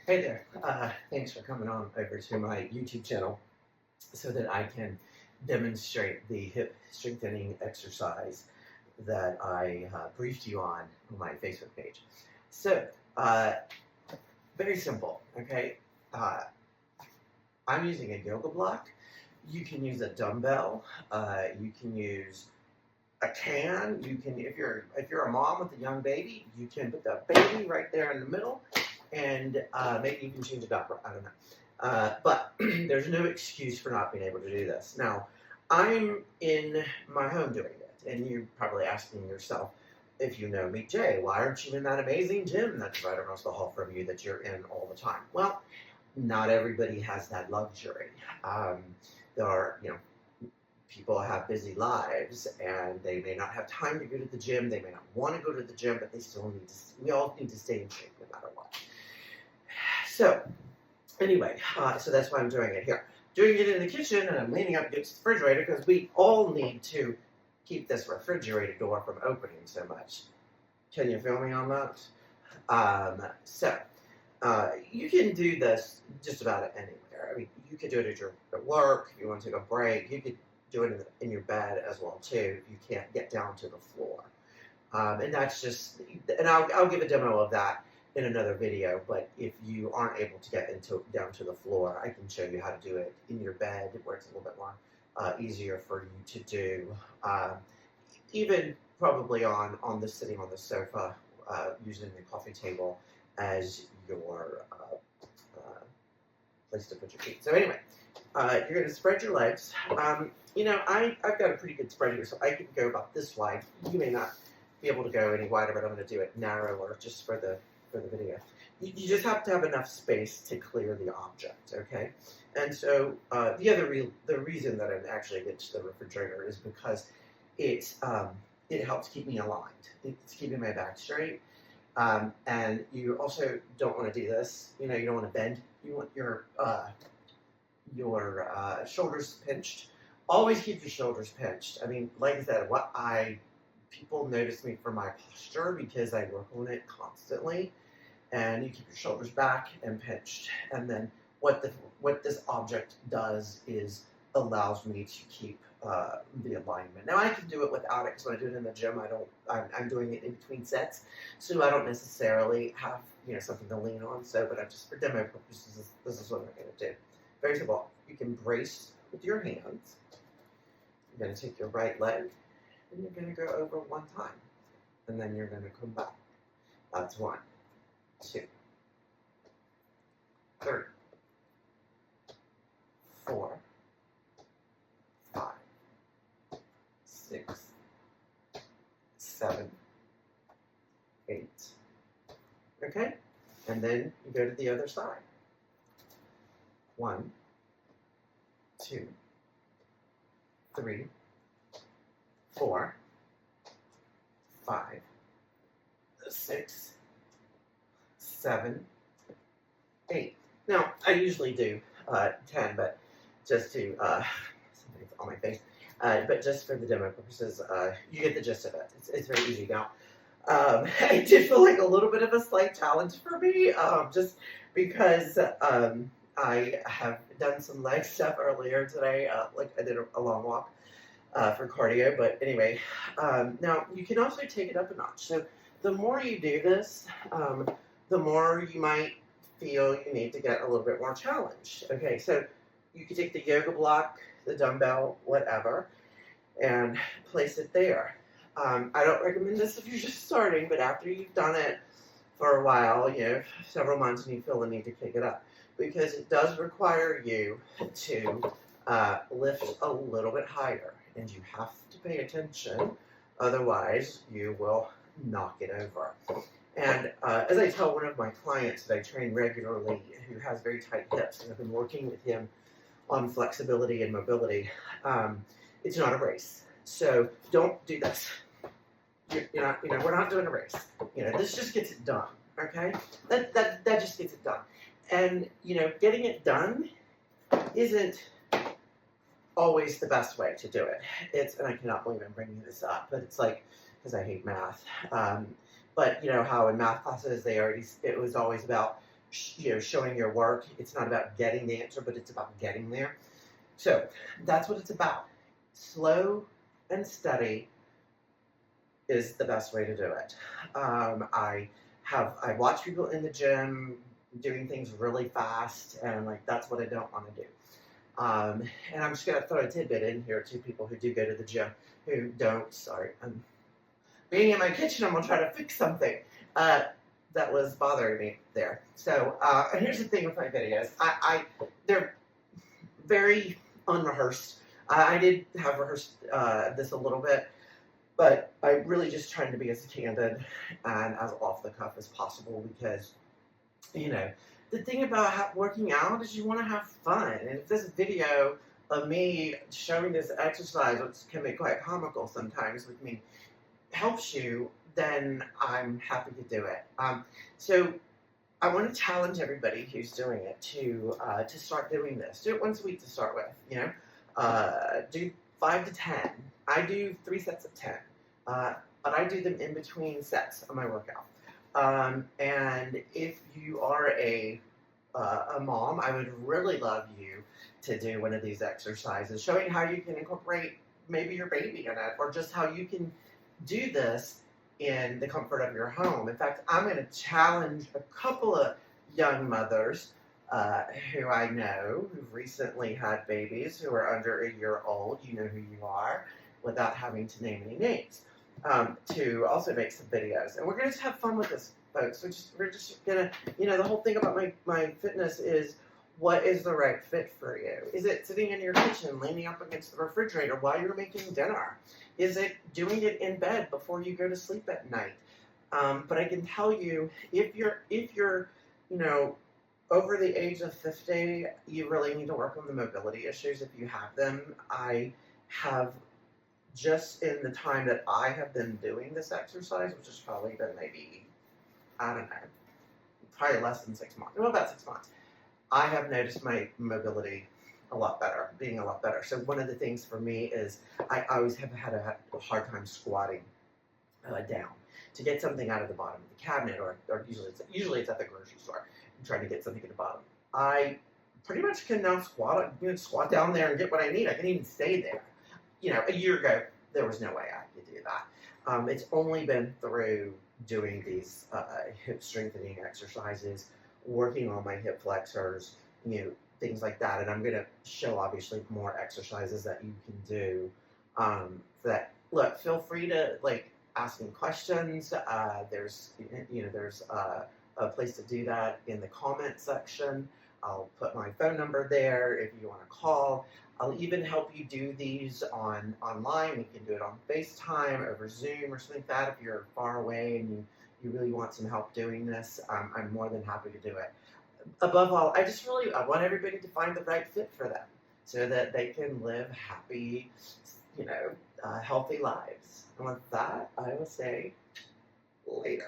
Hey there. Thanks for coming on over to my YouTube channel so that I can demonstrate the hip strengthening exercise that I briefed you on my Facebook page. So, uh, very simple, okay? Uh, I'm using a yoga block. You can use a dumbbell. You can use a can. You can, if you're a mom with a young baby, you can put the baby right there in the middle, and maybe you can change a diaper. I don't know. But there's no excuse for not being able to do this. Now, I'm in my home doing it, and you're probably asking yourself, if you know me, Jay, why aren't you in that amazing gym that's right across the hall from you that you're in all the time? Well, not everybody has that luxury. Um, there are, people have busy lives and they may not have time to go to the gym. They may not want to go to the gym, but they still need to. We all need to stay in shape no matter what. So anyway, so that's why I'm doing it here. Doing it in the kitchen, and I'm leaning up against the refrigerator because we all need to keep this refrigerator door from opening so much. Can you feel me on that? You can do this just about anywhere. I mean, you could do it at work. If you want to take a break, you could do it in your bed as well too. If you can't get down to the floor, and that's just. And I'll give a demo of that in another video. But if you aren't able to get down to the floor, I can show you how to do it in your bed, where it's a little bit more easier for you to do. Even probably sitting on the sofa, using the coffee table as your place to put your feet. So anyway, you're going to spread your legs. I've got a pretty good spread here, so I can go about this wide. You may not be able to go any wider, but I'm going to do it narrower just for the video. You just have to have enough space to clear the object, okay? And so the reason that I'm actually against the refrigerator is because it helps keep me aligned. It's keeping my back straight. And you also don't want to do this. You don't want to bend. You want your shoulders pinched. Always keep your shoulders pinched. I mean, like I said, people notice me for my posture because I work on it constantly. And you keep your shoulders back and pinched. And then what this object does is allows me to keep the alignment. Now I can do it without it because when I do it in the gym, I'm doing it in between sets, so I don't necessarily have something to lean on. So, but just for demo purposes, this is what I'm going to do. Very simple. You can brace with your hands. You're going to take your right leg and you're going to go over one time, and then you're going to come back. That's 1, 2, 3, 4, 5, 6, 7, 8. Okay? And then you go to the other side. 1, 2, 3, 4, 5, 6, 7, 8. Now, I usually do 10, but just to, something's on my face, but just for the demo purposes, you get the gist of it. It's very easy now. It did feel like a little bit of a slight challenge for me, just because I have done some leg stuff earlier today, like I did a long walk for cardio, but anyway, now you can also take it up a notch. So the more you do this, the more you might feel you need to get a little bit more challenged. Okay, so you can take the yoga block, the dumbbell, whatever, and place it there. I don't recommend this if you're just starting, but after you've done it for a while, several months, and you feel the need to kick it up, because it does require you to lift a little bit higher, and you have to pay attention, otherwise you will knock it over. And as I tell one of my clients that I train regularly who has very tight hips, and I've been working with him on flexibility and mobility, it's not a race. So don't do this. We're not doing a race. This just gets it done. Okay? That just gets it done. And getting it done isn't always the best way to do it. And I cannot believe I'm bringing this up, but it's like, because I hate math. But how in math classes it was always about showing your work. It's not about getting the answer, but it's about getting there. So that's what it's about. Slow and steady is the best way to do it. I watch people in the gym doing things really fast, and like that's what I don't want to do. And I'm just gonna throw a tidbit in here to people who do go to the gym who don't. Sorry, I'm being in my kitchen. I'm gonna try to fix something that was bothering me there. So here's the thing with my videos. They're very unrehearsed. I did have rehearsed this a little bit, but I'm really just trying to be as candid and as off the cuff as possible because, you know, the thing about working out is you want to have fun. And if this video of me showing this exercise, which can be quite comical sometimes with me, helps you, then I'm happy to do it. So I want to challenge everybody who's doing it to start doing this. Do it once a week to start with. Do 5 to 10. I do 3 sets of 10, but I do them in between sets of my workout. And if you are a mom, I would really love you to do one of these exercises, showing how you can incorporate maybe your baby in it, or just how you can do this in the comfort of your home. In fact, I'm going to challenge a couple of young mothers who I know who've recently had babies who are under a year old. You know who you are, without having to name any names. To also make some videos, and we're going to have fun with this, folks. We're just gonna, the whole thing about my fitness is, what is the right fit for you? Is it sitting in your kitchen, leaning up against the refrigerator while you're making dinner? Is it doing it in bed before you go to sleep at night? But I can tell you, if you're, over the age of 50, you really need to work on the mobility issues if you have them. I have, just in the time that I have been doing this exercise, which has probably been maybe, I don't know, probably less than 6 months, well, about 6 months, I have noticed my mobility being a lot better. So one of the things for me is I always have had a hard time squatting down to get something out of the bottom of the cabinet, or usually it's at the grocery store. I'm trying to get something at the bottom. I pretty much can now squat down there and get what I need. I can even stay there. A year ago, there was no way I could do that. It's only been through doing these hip strengthening exercises, working on my hip flexors, things like that. And I'm going to show, obviously, more exercises that you can do. Look, feel free to, ask me questions. There's a place to do that in the comment section. I'll put my phone number there if you want to call. I'll even help you do these online. We can do it on FaceTime, over Zoom, or something like that. If you're far away and you really want some help doing this, I'm more than happy to do it. Above all, I want everybody to find the right fit for them so that they can live happy, healthy lives. And with that, I will say later.